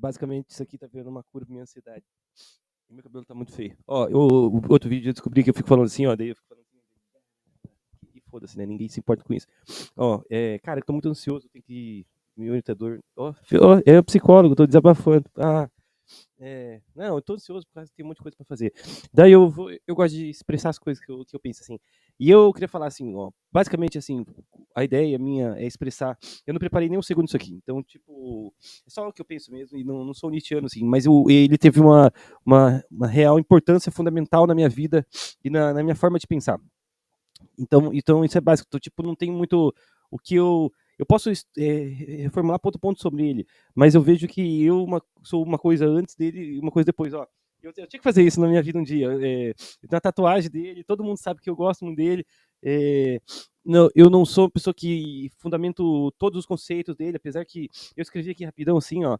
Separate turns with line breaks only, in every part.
Basicamente, isso aqui tá virando uma cura pra minha ansiedade. E meu cabelo tá muito feio. Ó, o outro vídeo eu descobri que eu fico falando assim, ó, daí eu fico falando assim, e foda-se, né? Ninguém se importa com isso. Ó, cara, eu tô muito ansioso, tem que meu orientador. Ó, é o psicólogo, tô desabafando. Não, eu tô ansioso por causa que tem um monte de coisa pra fazer. Daí eu gosto de expressar as coisas que eu penso assim. E eu queria falar assim, ó, basicamente assim, a ideia minha é expressar. Eu não preparei nem um segundo isso aqui, então, tipo, é só o que eu penso mesmo, e não sou nietzschiano, assim, mas ele teve uma real importância fundamental na minha vida e na minha forma de pensar. Então isso é básico. Então, tipo, não tem muito o que eu posso reformular ponto a ponto sobre ele, mas eu vejo que sou uma coisa antes dele e uma coisa depois. Ó, eu tinha que fazer isso na minha vida um dia. Eu tenho a tatuagem dele, todo mundo sabe que eu gosto muito dele. É, não, eu não sou uma pessoa que fundamento todos os conceitos dele, apesar que eu escrevi aqui rapidão, assim, ó,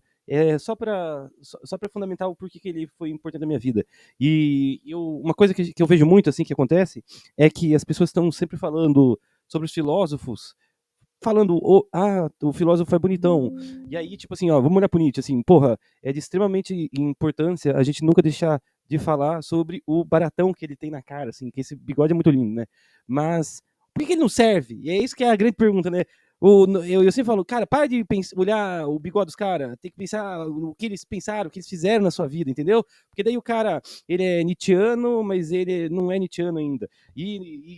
só para fundamentar o porquê que ele foi importante na minha vida. Uma coisa que eu vejo muito, assim, que acontece, é que as pessoas estão sempre falando sobre os filósofos, falando, o filósofo é bonitão. E aí, tipo assim, ó, vamos olhar pro Nietzsche, assim, porra, é de extremamente importância a gente nunca deixar de falar sobre o baratão que ele tem na cara, assim, que esse bigode é muito lindo, né? Mas por que ele não serve? E é isso que é a grande pergunta, né? Eu sempre falo, cara, para de olhar o bigode dos caras, tem que pensar o que eles pensaram, o que eles fizeram na sua vida, entendeu? Porque daí o cara, ele é nietzschiano, mas ele não é nietzschiano ainda.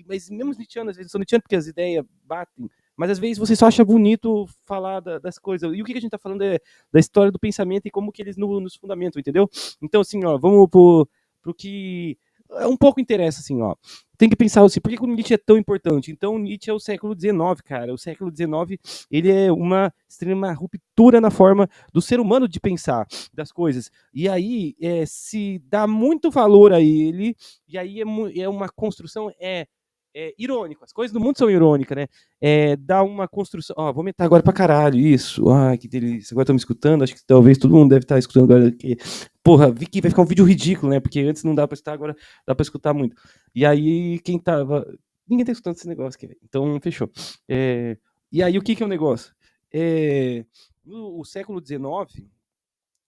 Mas mesmo os nietzschianos, às vezes são nietzschianos porque as ideias batem, mas às vezes você só acha bonito falar das coisas. E o que a gente está falando é da história do pensamento e como que eles nos fundamentam, entendeu? Então, assim, ó, vamos pro que um pouco interessa, assim, ó. Tem que pensar assim, por que o Nietzsche é tão importante? Então, o Nietzsche é o século XIX, cara. O século XIX, ele é uma extrema ruptura na forma do ser humano de pensar das coisas. E aí, se dá muito valor a ele, e aí é uma construção, irônico. As coisas do mundo são irônicas, né? Dá uma construção. Ó, vou aumentar agora pra caralho. Isso. Ai, que delícia. Agora estão me escutando. Acho que talvez todo mundo deve estar escutando agora. Porra, vi que vai ficar um vídeo ridículo, né? Porque antes não dá pra escutar, agora dá pra escutar muito. E aí, quem tava. Ninguém tá escutando esse negócio aqui, então fechou. E aí, o que é o negócio? No século XIX,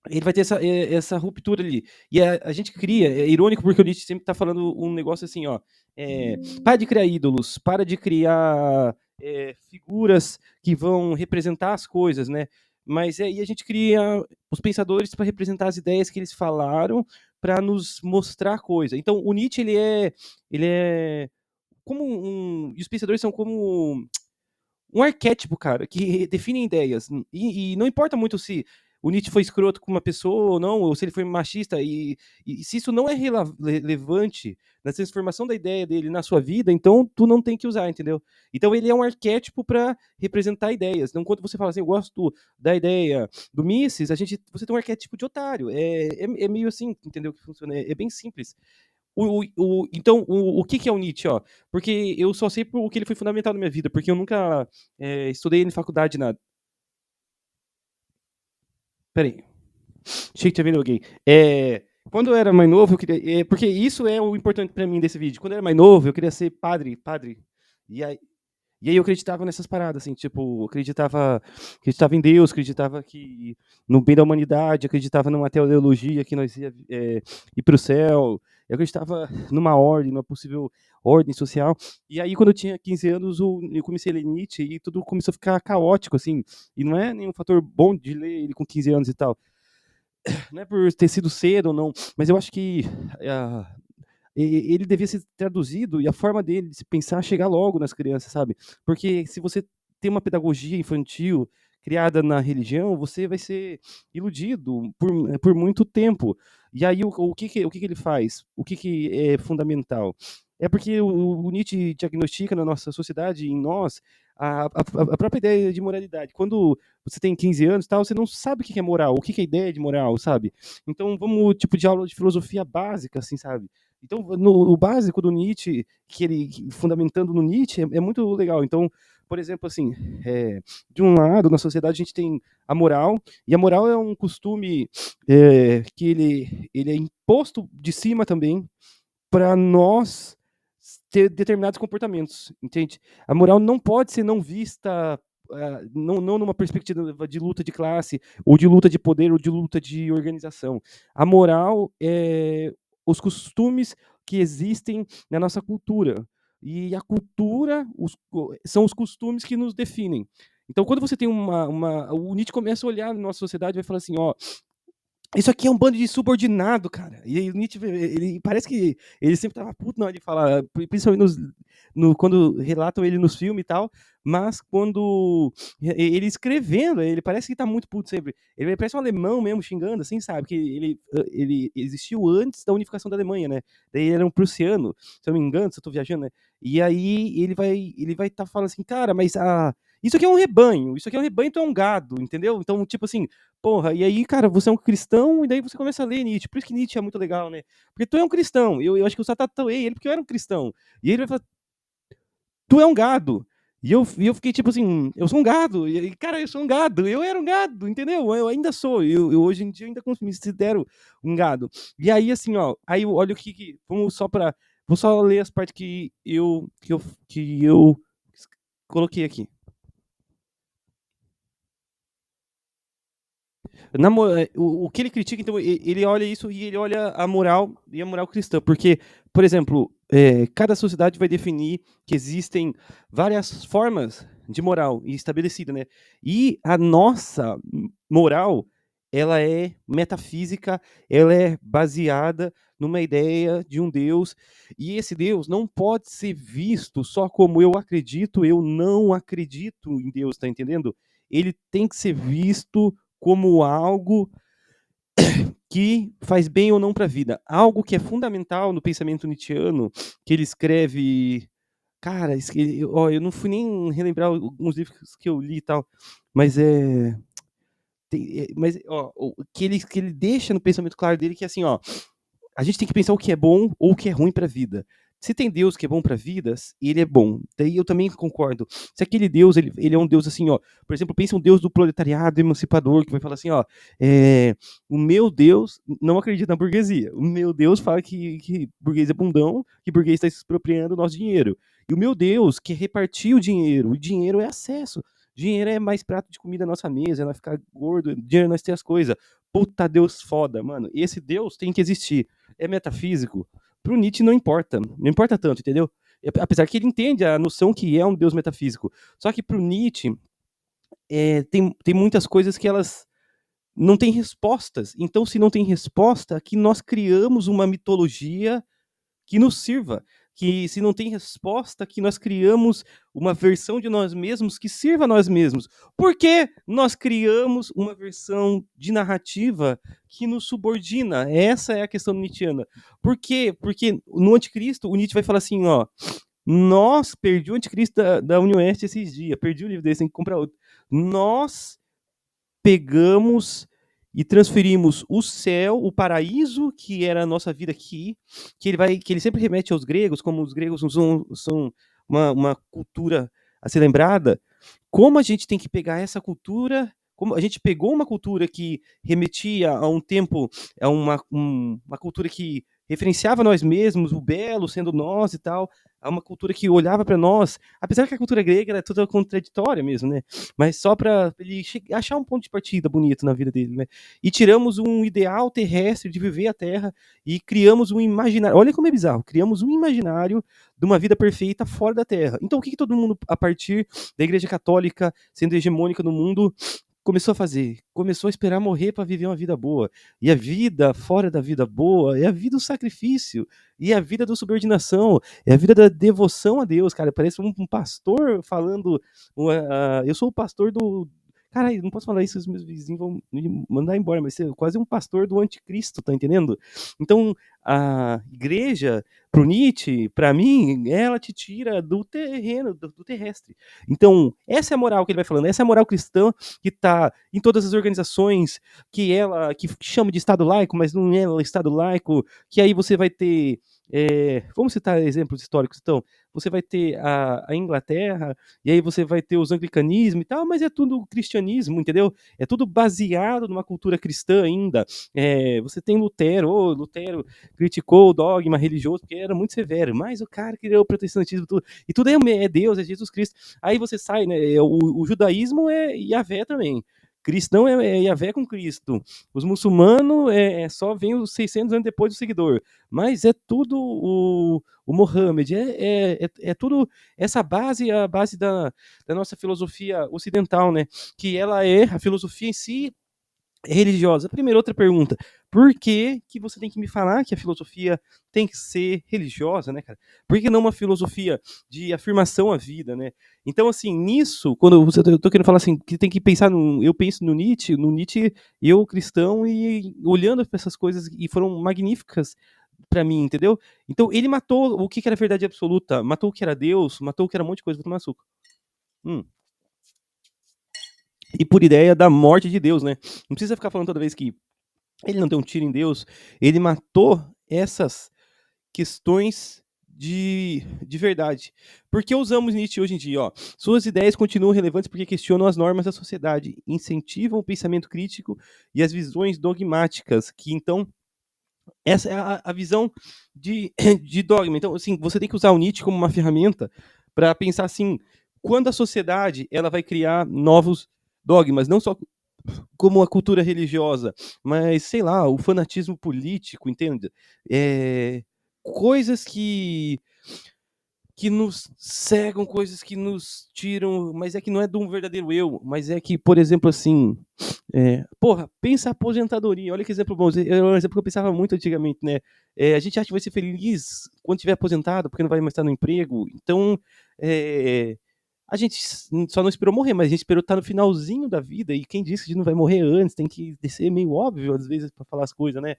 ele vai ter essa ruptura ali. E a gente cria, é irônico porque o Nietzsche sempre está falando um negócio assim, ó, para de criar ídolos, para de criar figuras que vão representar as coisas, né? Mas e a gente cria os pensadores para representar as ideias que eles falaram, para nos mostrar coisa. Então, o Nietzsche, ele é como e os pensadores são como um arquétipo, cara, que define ideias. E não importa muito se o Nietzsche foi escroto com uma pessoa ou não, ou se ele foi machista, e se isso não é relevante na transformação da ideia dele na sua vida, então tu não tem que usar, entendeu? Então ele é um arquétipo para representar ideias. Então, quando você fala assim, eu gosto da ideia do Mises, você tem um arquétipo de otário. É meio assim, entendeu? Que funciona. É bem simples. Então, o que é o Nietzsche? Ó? Porque eu só sei o que ele foi fundamental na minha vida, porque eu nunca estudei em faculdade, nada. Peraí, achei que tinha vindo alguém. Quando eu era mais novo, eu queria. Porque isso é o importante pra mim desse vídeo. Quando eu era mais novo, eu queria ser padre. E aí, E aí eu acreditava nessas paradas, assim, tipo, acreditava em Deus, acreditava que no bem da humanidade, acreditava numa teleologia que nós ia ir para o céu, eu acreditava numa ordem, numa possível ordem social. E aí, quando eu tinha 15 anos, eu comecei a ler Nietzsche e tudo começou a ficar caótico, assim. E não é nenhum fator bom de ler ele com 15 anos e tal. Não é por ter sido cedo ou não, mas eu acho que ele devia ser traduzido e a forma dele de se pensar chegar logo nas crianças, sabe? Porque se você tem uma pedagogia infantil criada na religião, você vai ser iludido por muito tempo. E aí o que ele faz? O que é fundamental? É porque o Nietzsche diagnostica na nossa sociedade, em nós, a própria ideia de moralidade. Quando você tem 15 anos, tal, você não sabe o que é moral, o que é ideia de moral, sabe? Então vamos tipo de aula de filosofia básica, assim, sabe? Então, o básico do Nietzsche, fundamentando no Nietzsche, é muito legal. Então, por exemplo, assim, de um lado, na sociedade, a gente tem a moral, e a moral é um costume que ele é imposto de cima também para nós ter determinados comportamentos, entende? A moral não pode ser não vista não numa perspectiva de luta de classe, ou de luta de poder, ou de luta de organização. A moral é os costumes que existem na nossa cultura. E a cultura são os costumes que nos definem. Então, quando você tem o Nietzsche começa a olhar na nossa sociedade e vai falar assim, ó, isso aqui é um bando de subordinado, cara. E aí o Nietzsche, ele parece que ele sempre tava puto na hora de falar, principalmente quando relatam ele nos filmes e tal, mas quando ele escrevendo, ele parece que tá muito puto sempre. Ele parece um alemão mesmo xingando, assim, sabe? Que ele existiu antes da unificação da Alemanha, né? Daí ele era um prussiano, se eu não me engano, se eu tô viajando, né? E aí ele vai tá falando assim, cara, mas isso aqui é um rebanho, isso aqui é um rebanho, tu é um gado, entendeu? Então, tipo assim, porra, e aí, cara, você é um cristão, e daí você começa a ler Nietzsche. Por isso que Nietzsche é muito legal, né? Porque tu é um cristão. Eu acho que eu só tatuei ele porque eu era um cristão. E ele vai falar, tu é um gado. E eu fiquei tipo assim, eu sou um gado. E, cara, eu sou um gado. Eu era um gado, entendeu? Eu ainda sou. Hoje em dia eu ainda me considero um gado. E aí, assim, ó, aí olha o que vamos só pra. Vou só ler as partes que eu coloquei aqui. O que ele critica, então, ele olha isso e ele olha a moral e a moral cristã. Porque, por exemplo, cada sociedade vai definir que existem várias formas de moral estabelecida, né? E a nossa moral, ela é metafísica, ela é baseada numa ideia de um Deus, e esse Deus não pode ser visto só como eu acredito, eu não acredito em Deus, tá entendendo? Ele tem que ser visto como algo que faz bem ou não para a vida. Algo que é fundamental no pensamento nietzschiano, que ele escreve. Cara, ó, eu não fui nem relembrar alguns livros que eu li e tal, mas mas ó, o que ele deixa no pensamento claro dele que é assim, ó, a gente tem que pensar o que é bom ou o que é ruim para a vida. Se tem Deus que é bom para vidas, ele é bom. Daí eu também concordo. Se aquele Deus, ele é um Deus assim, ó. Por exemplo, pensa um Deus do proletariado emancipador, que vai falar assim, ó. O meu Deus não acredita na burguesia. O meu Deus fala que burguês é bundão, que burguês está se expropriando do nosso dinheiro. E o meu Deus quer repartir o dinheiro. O dinheiro é acesso. Dinheiro é mais prato de comida na nossa mesa, é nós ficar gordo, dinheiro é nós ter as coisas. Puta Deus foda, mano. Esse Deus tem que existir. É metafísico. Pro Nietzsche não importa. Não importa tanto, entendeu? Apesar que ele entende a noção que é um Deus metafísico. Só que pro Nietzsche tem muitas coisas que elas não têm respostas. Então, se não tem resposta, que nós criamos uma mitologia que nos sirva. Que se não tem resposta, que nós criamos uma versão de nós mesmos que sirva a nós mesmos. Por que nós criamos uma versão de narrativa que nos subordina? Essa é a questão nietzschiana. Por quê? Porque no Anticristo, o Nietzsche vai falar assim, ó, nós, perdi o Anticristo da União Oeste esses dias, perdi o livro desse, tem que comprar outro. Nós pegamos e transferimos o céu, o paraíso, que era a nossa vida aqui, que ele sempre remete aos gregos, como os gregos são uma cultura a ser lembrada, como a gente tem que pegar essa cultura, como a gente pegou uma cultura que remetia a um tempo, a uma cultura que referenciava nós mesmos, o belo sendo nós e tal, a uma cultura que olhava para nós, apesar que a cultura grega era toda contraditória mesmo, né? Mas só para ele achar um ponto de partida bonito na vida dele, né? E tiramos um ideal terrestre de viver a Terra e criamos um imaginário. Olha como é bizarro, criamos um imaginário de uma vida perfeita fora da Terra. Então o que todo mundo, a partir da Igreja Católica sendo hegemônica no mundo, começou a fazer? Começou a esperar morrer para viver uma vida boa. E a vida fora da vida boa é a vida do sacrifício, e a vida da subordinação, é a vida da devoção a Deus, cara. Parece um pastor falando, eu sou o pastor do... Cara, não posso falar isso, os meus vizinhos vão me mandar embora, mas você é quase um pastor do anticristo, tá entendendo? Então, a igreja, pro Nietzsche, para mim, ela te tira do terreno, do terrestre. Então, essa é a moral que ele vai falando, essa é a moral cristã que está em todas as organizações que chama de Estado laico, mas não é o Estado laico, que aí você vai ter vamos citar exemplos históricos, então. Você vai ter a Inglaterra, e aí você vai ter os anglicanismo e tal, mas é tudo cristianismo, entendeu? É tudo baseado numa cultura cristã ainda. Você tem Lutero, Lutero criticou o dogma religioso porque era muito severo, mas o cara criou o protestantismo, tudo, e tudo é Deus, é Jesus Cristo. Aí você sai, né? O judaísmo é Yahvé também. Cristão é Yahvé com Cristo. Os muçulmanos só vem os 600 anos depois do seguidor. Mas é tudo o Mohammed. É tudo essa base, a base da nossa filosofia ocidental, né? Que ela a filosofia em si religiosa. Primeira, outra pergunta. Por que você tem que me falar que a filosofia tem que ser religiosa, né, cara? Por que não uma filosofia de afirmação à vida, né? Então, assim, nisso, quando eu tô querendo falar assim, que tem que pensar eu penso no Nietzsche, eu cristão, e olhando para essas coisas, e foram magníficas para mim, entendeu? Então, ele matou o que era verdade absoluta, matou o que era Deus, matou o que era um monte de coisa, vou tomar açúcar. E por ideia da morte de Deus, né? Não precisa ficar falando toda vez que ele não deu um tiro em Deus, ele matou essas questões de verdade. Por que usamos Nietzsche hoje em dia? Ó, suas ideias continuam relevantes porque questionam as normas da sociedade, incentivam o pensamento crítico e as visões dogmáticas, que então essa é a visão de dogma. Então, assim, você tem que usar o Nietzsche como uma ferramenta para pensar assim, quando a sociedade ela vai criar novos dogmas, não só como a cultura religiosa, mas, sei lá, o fanatismo político, entende? Coisas que nos cegam, coisas que nos tiram, mas é que não é de um verdadeiro eu, mas é que, por exemplo, assim, porra, pensa a aposentadoria, olha que exemplo bom, é um exemplo que eu pensava muito antigamente, né? A gente acha que vai ser feliz quando tiver aposentado, porque não vai mais estar no emprego, então, a gente só não esperou morrer, mas a gente esperou estar no finalzinho da vida, e quem disse que a gente não vai morrer antes, tem que ser meio óbvio, às vezes, para falar as coisas, né?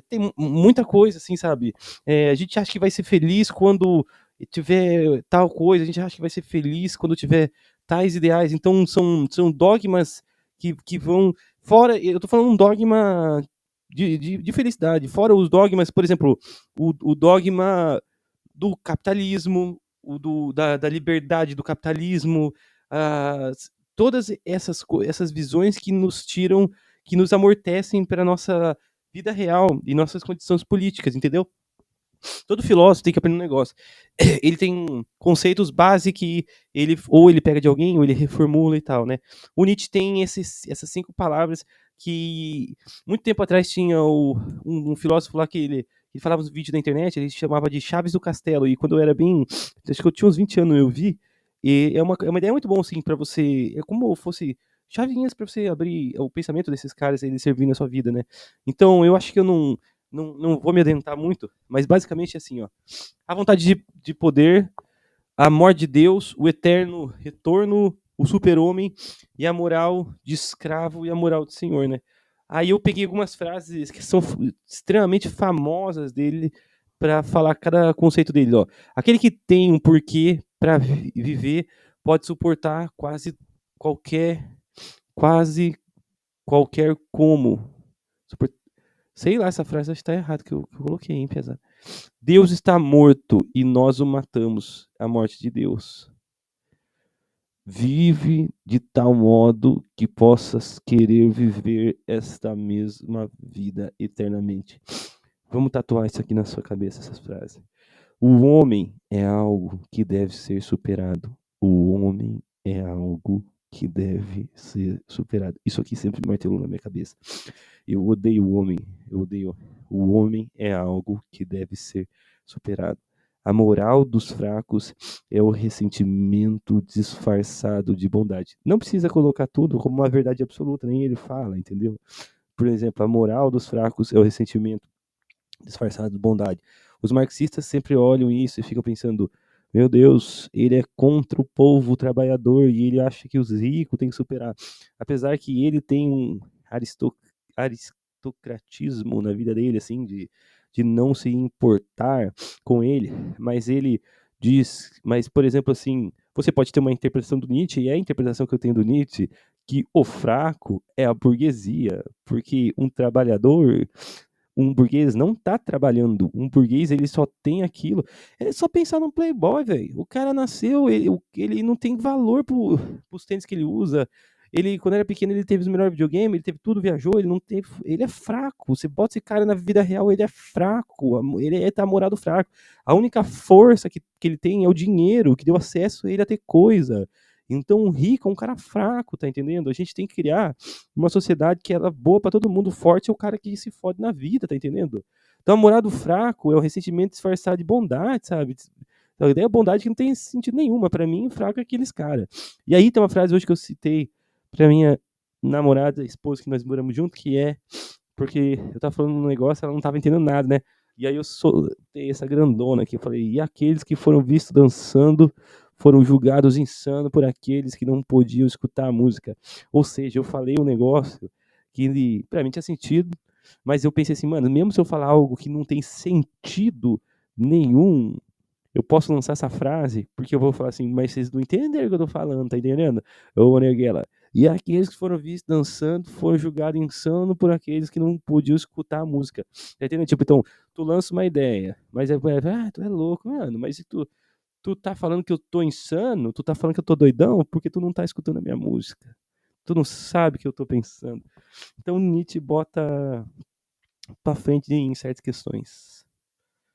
Tem muita coisa, assim, sabe? A gente acha que vai ser feliz quando tiver tal coisa, a gente acha que vai ser feliz quando tiver tais ideais. Então, são dogmas que vão fora. Eu tô falando um dogma de felicidade, fora os dogmas, por exemplo, o dogma do capitalismo, da liberdade do capitalismo, todas essas visões que nos tiram, que nos amortecem para nossa vida real e nossas condições políticas, entendeu? Todo filósofo tem que aprender um negócio. Ele tem conceitos base que ou ele pega de alguém ou ele reformula e tal, né? O Nietzsche tem essas 5 palavras que muito tempo atrás tinha um filósofo lá que ele falava nos vídeos da internet, ele chamava de Chaves do Castelo, e quando eu era acho que eu tinha uns 20 anos, eu vi, e é uma ideia muito bom, assim, para você, é como fosse chavinhas para você abrir o pensamento desses caras, eles servindo na sua vida, né? Então, eu acho que eu não vou me adentrar muito, mas basicamente é assim, ó. A vontade de poder, a morte de Deus, o eterno retorno, o super-homem e a moral de escravo e a moral de senhor, né? Aí eu peguei algumas frases que são extremamente famosas dele para falar cada conceito dele, ó. Aquele que tem um porquê para viver pode suportar qualquer quase qualquer como. Sei lá, essa frase acho que tá errada que eu coloquei, hein, pesado. Deus está morto e nós o matamos, a morte de Deus. Vive de tal modo que possas querer viver esta mesma vida eternamente. Vamos tatuar isso aqui na sua cabeça, essas frases. O homem é algo que deve ser superado. O homem é algo que deve ser superado. Isso aqui sempre martelou na minha cabeça. Eu odeio o homem. Eu odeio. O homem é algo que deve ser superado. A moral dos fracos é o ressentimento disfarçado de bondade. Não precisa colocar tudo como uma verdade absoluta, nem ele fala, entendeu? Por exemplo, a moral dos fracos é o ressentimento disfarçado de bondade. Os marxistas sempre olham isso e ficam pensando: meu Deus, ele é contra o povo trabalhador e ele acha que os ricos têm que superar. Apesar que ele tem um aristocratismo na vida dele, assim, de não se importar com ele, mas ele mas, por exemplo, assim, você pode ter uma interpretação do Nietzsche, e é a interpretação que eu tenho do Nietzsche, que o fraco é a burguesia, porque um trabalhador um burguês não tá trabalhando. Um burguês, ele só tem aquilo. É só pensar num playboy, velho. O cara nasceu, ele não tem valor pros tênis que ele usa. Ele, quando era pequeno, ele teve os melhores videogames, ele teve tudo, viajou, ele não teve. Ele é fraco. Você bota esse cara na vida real, ele é fraco. Ele tá morado fraco. A única força que ele tem é o dinheiro, que deu acesso a ele a ter coisa. Então, o rico é um cara fraco, tá entendendo? A gente tem que criar uma sociedade que ela é boa pra todo mundo, forte é o cara que se fode na vida, tá entendendo? Então, namorado fraco é o ressentimento disfarçado de bondade, sabe? A ideia é bondade que não tem sentido nenhuma. Pra mim, fraco é aqueles caras. E aí tem uma frase hoje que eu citei pra minha namorada, esposa, que nós moramos junto, que é porque eu tava falando um negócio, ela não tava entendendo nada, né? E aí eu soltei essa grandona aqui, eu falei, e aqueles que foram vistos dançando foram julgados insano por aqueles que não podiam escutar a música. Ou seja, eu falei um negócio que pra mim tinha sentido, mas eu pensei assim, mano, mesmo se eu falar algo que não tem sentido nenhum, eu posso lançar essa frase, porque eu vou falar assim, mas vocês não entenderam o que eu tô falando, tá entendendo? Ô, Neguela. E aqueles que foram vistos dançando foram julgados insano por aqueles que não podiam escutar a música. Tá entendendo? Tipo, então, tu lança uma ideia, mas tu é louco, mano, mas se tu tá falando que eu tô insano, tu tá falando que eu tô doidão, porque tu não tá escutando a minha música. Tu não sabe o que eu tô pensando. Então, Nietzsche bota pra frente em certas questões.